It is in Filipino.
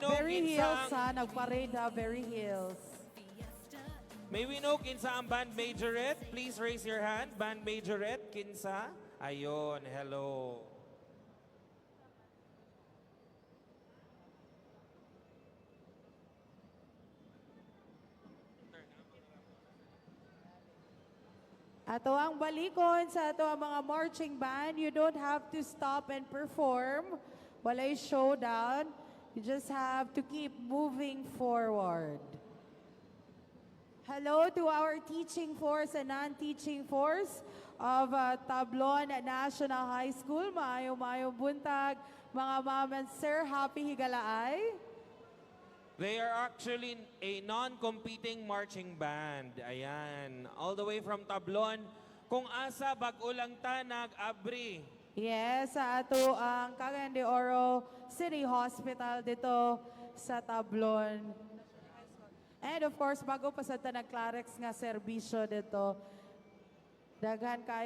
know Very Hills kinsa ha, nagparade ha, Very Hills. May we know kinsa ang band majorette? Please raise your hand. Band majorette, kinsa? Ayun, hello. Ato ang balikon sa ato ang mga marching band, you don't have to stop and perform. Walay showdown. You just have to keep moving forward. Hello to our teaching force and non-teaching force of Tablon National High School. Maayong buntag, mga ma'am and sir. Happy Higalaay. They are actually a non-competing marching band. Ayan. All the way from Tablon. Kung asa, bag-ulang tanag, abri. Yes, sa ato ang Cagayan de Oro City Hospital dito sa Tablon. And of course, bago pa sa Tanag Clarex nga serbisyo dito, daghan kayo